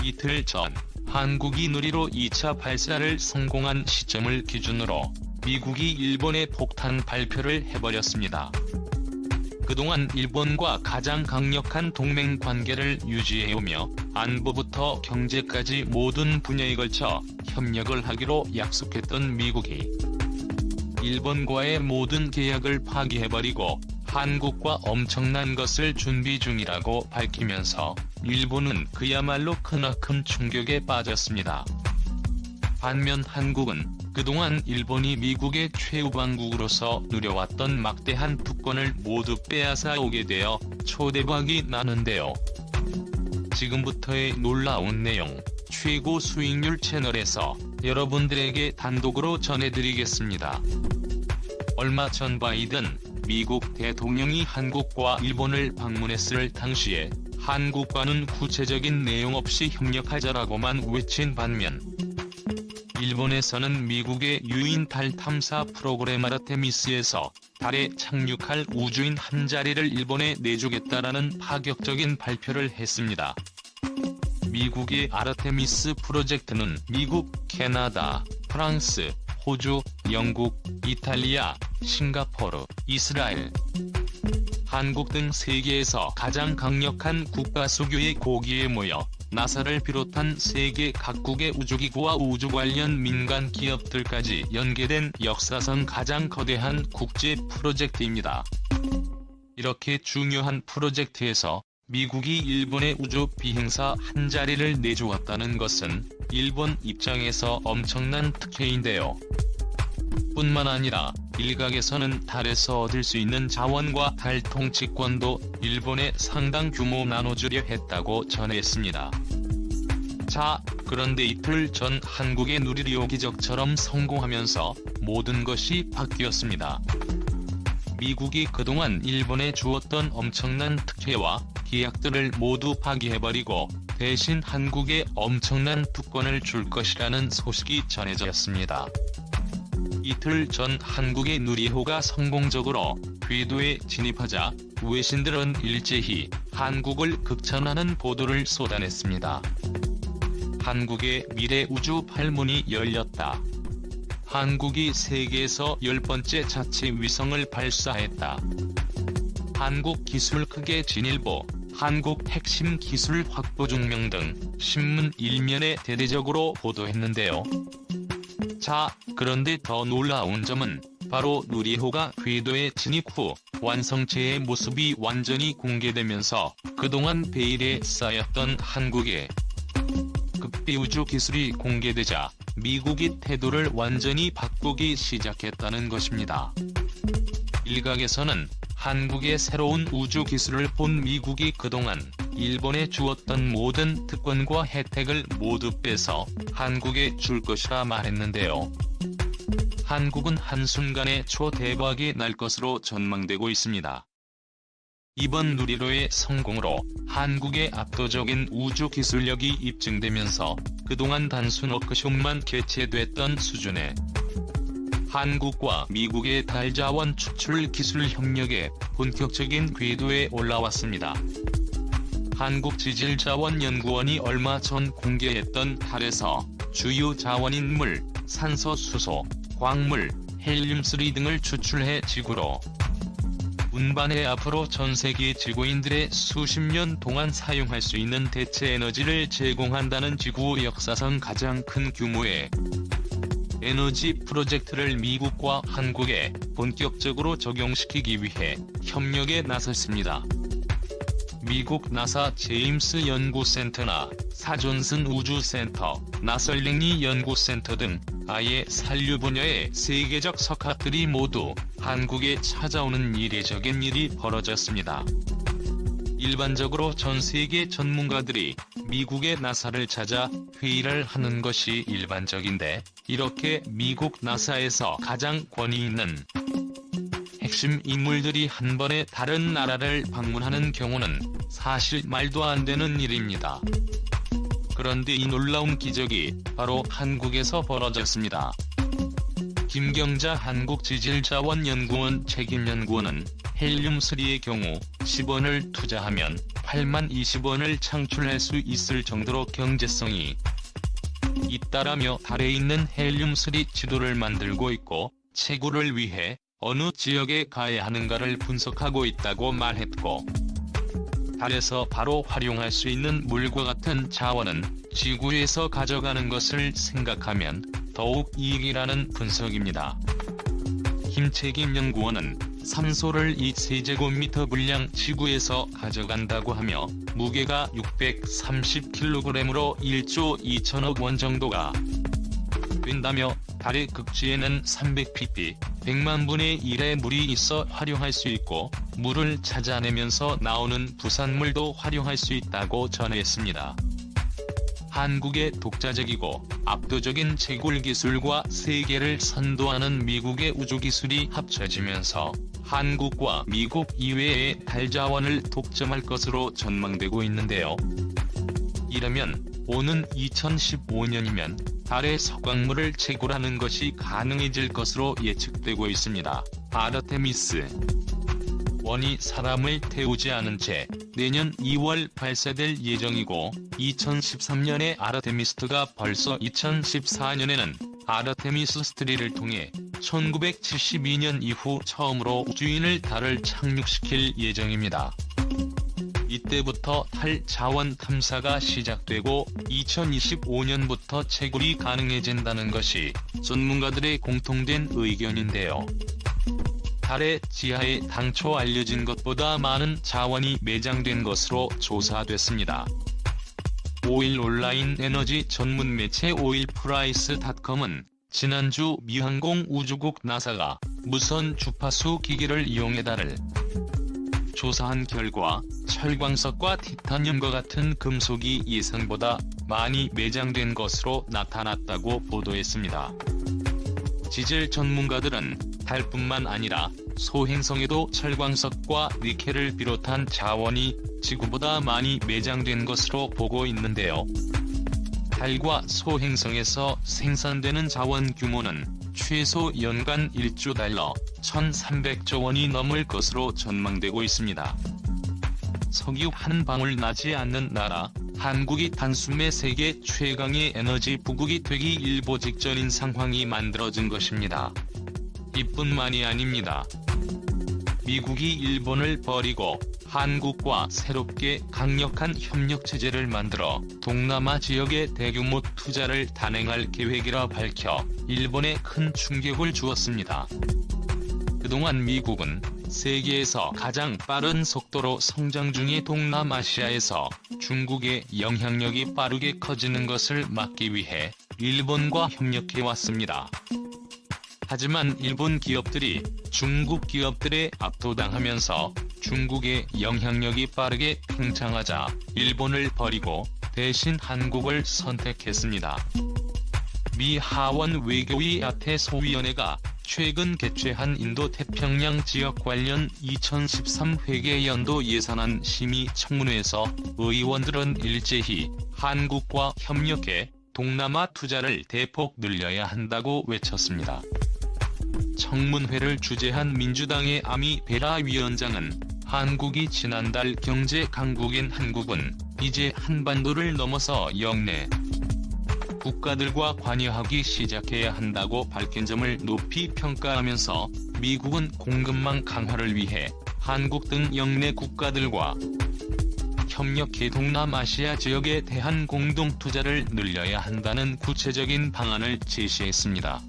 이틀 전 한국이 누리로 2차 발사를 성공한 시점을 기준으로 미국이 일본에 폭탄 발표를 해버렸습니다. 그동안 일본과 가장 강력한 동맹 관계를 유지해오며 안보부터 경제까지 모든 분야에 걸쳐 협력을 하기로 약속했던 미국이 일본과의 모든 계약을 파기해버리고 한국과 엄청난 것을 준비 중이라고 밝히면서 일본은 그야말로 크나큰 충격에 빠졌습니다. 반면 한국은 그동안 일본이 미국의 최우방국으로서 누려왔던 막대한 특권을 모두 빼앗아 오게 되어 초대박이 나는데요. 지금부터의 놀라운 내용, 최고 수익률 채널에서 여러분들에게 단독으로 전해드리겠습니다. 얼마 전 바이든 미국 대통령이 한국과 일본을 방문했을 당시에 한국과는 구체적인 내용 없이 협력하자라고만 외친 반면 일본에서는 미국의 유인 달 탐사 프로그램 아르테미스에서 달에 착륙할 우주인 한 자리를 일본에 내주겠다라는 파격적인 발표를 했습니다. 미국의 아르테미스 프로젝트는 미국, 캐나다, 프랑스, 호주, 영국, 이탈리아, 싱가포르, 이스라엘, 한국 등 세계에서 가장 강력한 국가 수교의 고기에 모여 나사를 비롯한 세계 각국의 우주기구와 우주 관련 민간 기업들까지 연계된 역사상 가장 거대한 국제 프로젝트입니다. 이렇게 중요한 프로젝트에서 미국이 일본의 우주 비행사 한 자리를 내주었다는 것은 일본 입장에서 엄청난 특혜인데요. 뿐만 아니라 일각에서는 달에서 얻을 수 있는 자원과 달 통치권도 일본에 상당 규모 나눠주려 했다고 전했습니다. 자, 그런데 이틀 전 한국의 누리리오 기적처럼 성공하면서 모든 것이 바뀌었습니다. 미국이 그동안 일본에 주었던 엄청난 특혜와 계약들을 모두 파기해버리고 대신 한국에 엄청난 특권을 줄 것이라는 소식이 전해졌습니다. 이틀 전 한국의 누리호가 성공적으로 궤도에 진입하자 외신들은 일제히 한국을 극찬하는 보도를 쏟아냈습니다. 한국의 미래 우주 팔문이 열렸다. 한국이 세계에서 10번째 자체 위성을 발사했다. 한국 기술 크게 진일보, 한국 핵심 기술 확보 증명 등 신문 일면에 대대적으로 보도했는데요. 자, 그런데 더 놀라운 점은 바로 누리호가 궤도에 진입 후 완성체의 모습이 완전히 공개되면서 그동안 베일에 쌓였던 한국의 극비 우주 기술이 공개되자 미국이 태도를 완전히 바꾸기 시작했다는 것입니다. 일각에서는 한국의 새로운 우주 기술을 본 미국이 그동안 일본에 주었던 모든 특권과 혜택을 모두 빼서 한국에 줄 것이라 말했는데요. 한국은 한순간에 초대박이 날 것으로 전망되고 있습니다. 이번 누리로의 성공으로 한국의 압도적인 우주 기술력이 입증되면서 그동안 단순 워크숍만 개최됐던 수준의 한국과 미국의 달 자원 추출 기술 협력에 본격적인 궤도에 올라왔습니다. 한국지질자원연구원이 얼마 전 공개했던 달에서 주요 자원인 물, 산소, 수소, 광물, 헬륨3 등을 추출해 지구로 운반해 앞으로 전세계 지구인들의 수십 년 동안 사용할 수 있는 대체 에너지를 제공한다는 지구 역사상 가장 큰 규모의 에너지 프로젝트를 미국과 한국에 본격적으로 적용시키기 위해 협력에 나섰습니다. 미국 나사 제임스 연구센터나 사존슨 우주센터, 나설랭이 연구센터 등 아예 산류 분야의 세계적 석학들이 모두 한국에 찾아오는 이례적인 일이 벌어졌습니다. 일반적으로 전 세계 전문가들이 미국의 나사를 찾아 회의를 하는 것이 일반적인데 이렇게 미국 나사에서 가장 권위 있는 핵심 인물들이 한 번에 다른 나라를 방문하는 경우는 사실 말도 안 되는 일입니다. 그런데 이 놀라운 기적이 바로 한국에서 벌어졌습니다. 김경자 한국지질자원연구원 책임연구원은 헬륨3의 경우 10원을 투자하면 8만 20원을 창출할 수 있을 정도로 경제성이 있다라며 달에 있는 헬륨3 지도를 만들고 있고 채굴을 위해 어느 지역에 가야 하는가를 분석하고 있다고 말했고, 달에서 바로 활용할 수 있는 물과 같은 자원은 지구에서 가져가는 것을 생각하면 더욱 이익이라는 분석입니다. 김책임 연구원은 산소를 2세제곱미터 분량 지구에서 가져간다고 하며 무게가 630kg으로 1조 2천억 원 정도가 된다며 달의 극지에는 300pp, 100만 분의 1의 물이 있어 활용할 수 있고 물을 찾아내면서 나오는 부산물도 활용할 수 있다고 전했습니다. 한국의 독자적이고 압도적인 채굴 기술과 세계를 선도하는 미국의 우주기술이 합쳐지면서 한국과 미국 이외의 달 자원을 독점할 것으로 전망되고 있는데요. 이러면 오는 2015년이면 달의 석광물을 채굴하는 것이 가능해질 것으로 예측되고 있습니다. 아르테미스 1이 사람을 태우지 않은 채 내년 2월 발사될 예정이고, 2013년에 아르테미스2가 벌써 2014년에는 아르테미스 3를 통해 1972년 이후 처음으로 우주인을 달을 착륙시킬 예정입니다. 이때부터 달 자원 탐사가 시작되고 2025년부터 채굴이 가능해진다는 것이 전문가들의 공통된 의견인데요. 달의 지하에 당초 알려진 것보다 많은 자원이 매장된 것으로 조사됐습니다. 오일 온라인 에너지 전문 매체 오일프라이스.com은 지난주 미항공 우주국 나사가 무선 주파수 기기를 이용해 달을 조사한 결과 철광석과 티타늄과 같은 금속이 예상보다 많이 매장된 것으로 나타났다고 보도했습니다. 지질 전문가들은 달뿐만 아니라 소행성에도 철광석과 니켈을 비롯한 자원이 지구보다 많이 매장된 것으로 보고 있는데요. 달과 소행성에서 생산되는 자원 규모는 최소 연간 1조 달러, 1,300조 원이 넘을 것으로 전망되고 있습니다. 석유 한 방울 나지 않는 나라, 한국이 단숨에 세계 최강의 에너지 부국이 되기 일보 직전인 상황이 만들어진 것입니다. 이뿐만이 아닙니다. 미국이 일본을 버리고 한국과 새롭게 강력한 협력체제를 만들어 동남아 지역에 대규모 투자를 단행할 계획이라 밝혀 일본에 큰 충격을 주었습니다. 그동안 미국은 세계에서 가장 빠른 속도로 성장 중인 동남아시아에서 중국의 영향력이 빠르게 커지는 것을 막기 위해 일본과 협력해왔습니다. 하지만 일본 기업들이 중국 기업들에 압도당하면서 중국의 영향력이 빠르게 팽창하자 일본을 버리고 대신 한국을 선택했습니다. 미 하원 외교위 야태 소위원회가 최근 개최한 인도-태평양 지역 관련 2013 회계연도 예산안 심의 청문회에서 의원들은 일제히 한국과 협력해 동남아 투자를 대폭 늘려야 한다고 외쳤습니다. 청문회를 주재한 민주당의 아미 베라 위원장은 한국이 지난달 경제 강국인 한국은 이제 한반도를 넘어서 영내 국가들과 관여하기 시작해야 한다고 밝힌 점을 높이 평가하면서 미국은 공급망 강화를 위해 한국 등 영내 국가들과 협력해 동남아시아 지역에 대한 공동 투자를 늘려야 한다는 구체적인 방안을 제시했습니다.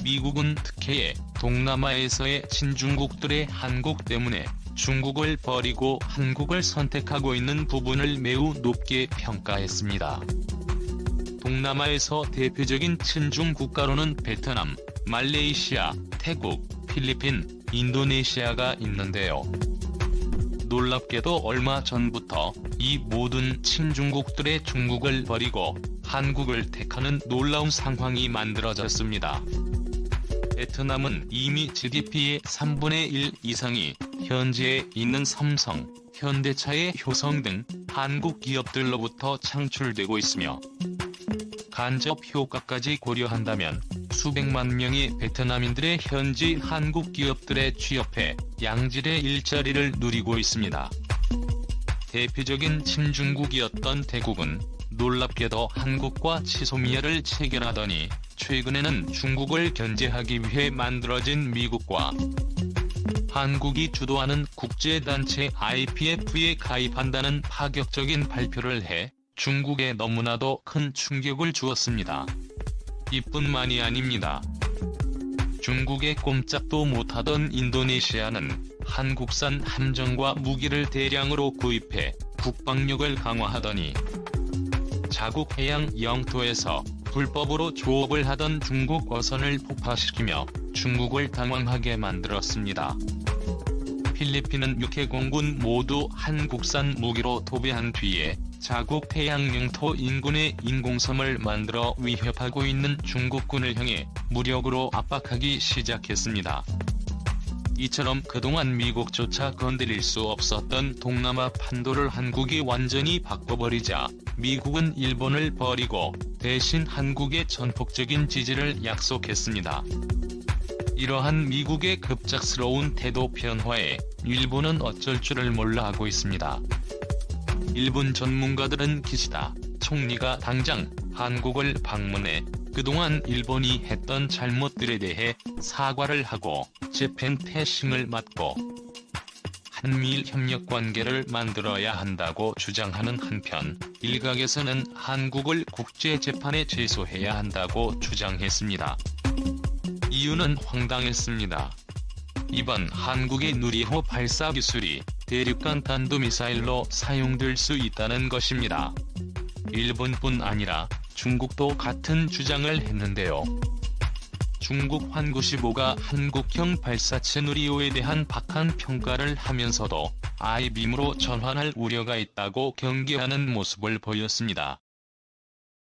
미국은 특혜 동남아에서의 친중국들의 한국 때문에 중국을 버리고 한국을 선택하고 있는 부분을 매우 높게 평가했습니다. 동남아에서 대표적인 친중 국가로는 베트남, 말레이시아, 태국, 필리핀, 인도네시아가 있는데요. 놀랍게도 얼마 전부터 이 모든 친중국들의 중국을 버리고 한국을 택하는 놀라운 상황이 만들어졌습니다. 베트남은 이미 GDP의 3분의 1 이상이 현지에 있는 삼성, 현대차의 효성 등 한국 기업들로부터 창출되고 있으며 간접 효과까지 고려한다면 수백만 명의 베트남인들의 현지 한국 기업들에 취업해 양질의 일자리를 누리고 있습니다. 대표적인 친중국이었던 대국은 놀랍게도 한국과 치소미아를 체결하더니 최근에는 중국을 견제하기 위해 만들어진 미국과 한국이 주도하는 국제단체 IPF에 가입한다는 파격적인 발표를 해 중국에 너무나도 큰 충격을 주었습니다. 이뿐만이 아닙니다. 중국에 꼼짝도 못하던 인도네시아는 한국산 함정과 무기를 대량으로 구입해 국방력을 강화하더니 자국 해양 영토에서 불법으로 조업을 하던 중국 어선을 폭파시키며 중국을 당황하게 만들었습니다. 필리핀은 육해공군 모두 한국산 무기로 도배한 뒤에 자국 해양 영토 인근에 인공섬을 만들어 위협하고 있는 중국군을 향해 무력으로 압박하기 시작했습니다. 이처럼 그동안 미국조차 건드릴 수 없었던 동남아 판도를 한국이 완전히 바꿔버리자 미국은 일본을 버리고 대신 한국에 전폭적인 지지를 약속했습니다. 이러한 미국의 급작스러운 태도 변화에 일본은 어쩔 줄을 몰라 하고 있습니다. 일본 전문가들은 기시다 총리가 당장 한국을 방문해 그동안 일본이 했던 잘못들에 대해 사과를 하고 재팬 패싱을 막고 한미일 협력관계를 만들어야 한다고 주장하는 한편 일각에서는 한국을 국제재판에 제소해야 한다고 주장했습니다. 이유는 황당했습니다. 이번 한국의 누리호 발사 기술이 대륙간 탄도미사일로 사용될 수 있다는 것입니다. 일본뿐 아니라 중국도 같은 주장을 했는데요. 중국 환구15가 한국형 발사체 누리호에 대한 박한 평가를 하면서도 아이빔으로 전환할 우려가 있다고 경계하는 모습을 보였습니다.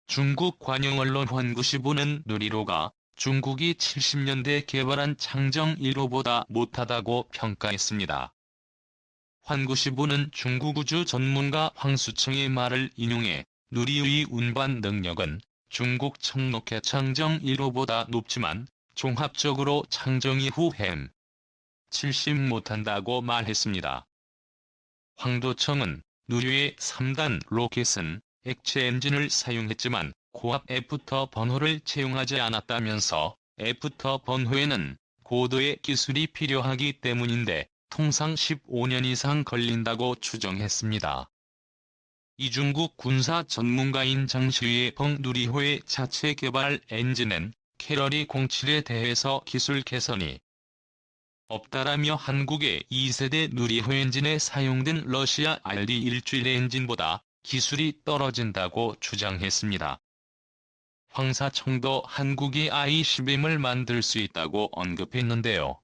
중국 관영 언론 환구15는 누리호가 중국이 70년대 개발한 창정 1호보다 못하다고 평가했습니다. 환구15는 중국 우주 전문가 황수청의 말을 인용해 누리호의 운반 능력은 중국 청로켓 창정 1호보다 높지만 종합적으로 창정 이후 M70 못한다고 말했습니다. 황도청은 누리호의 3단 로켓은 액체 엔진을 사용했지만 고압 애프터 번호를 채용하지 않았다면서 애프터 번호에는 고도의 기술이 필요하기 때문인데 통상 15년 이상 걸린다고 추정했습니다. 이중국 군사 전문가인 장시위의 벙누리호의 자체 개발 엔진은 캐러리 07에 대해서 기술 개선이 없다라며 한국의 2세대 누리호 엔진에 사용된 러시아 RD-11 엔진보다 기술이 떨어진다고 주장했습니다. 황사청도 한국이 ICBM을 만들 수 있다고 언급했는데요.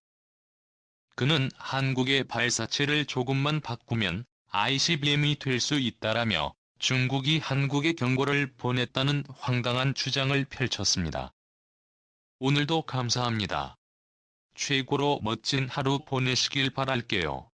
그는 한국의 발사체를 조금만 바꾸면 ICBM이 될 수 있다라며 중국이 한국에 경고를 보냈다는 황당한 주장을 펼쳤습니다. 오늘도 감사합니다. 최고로 멋진 하루 보내시길 바랄게요.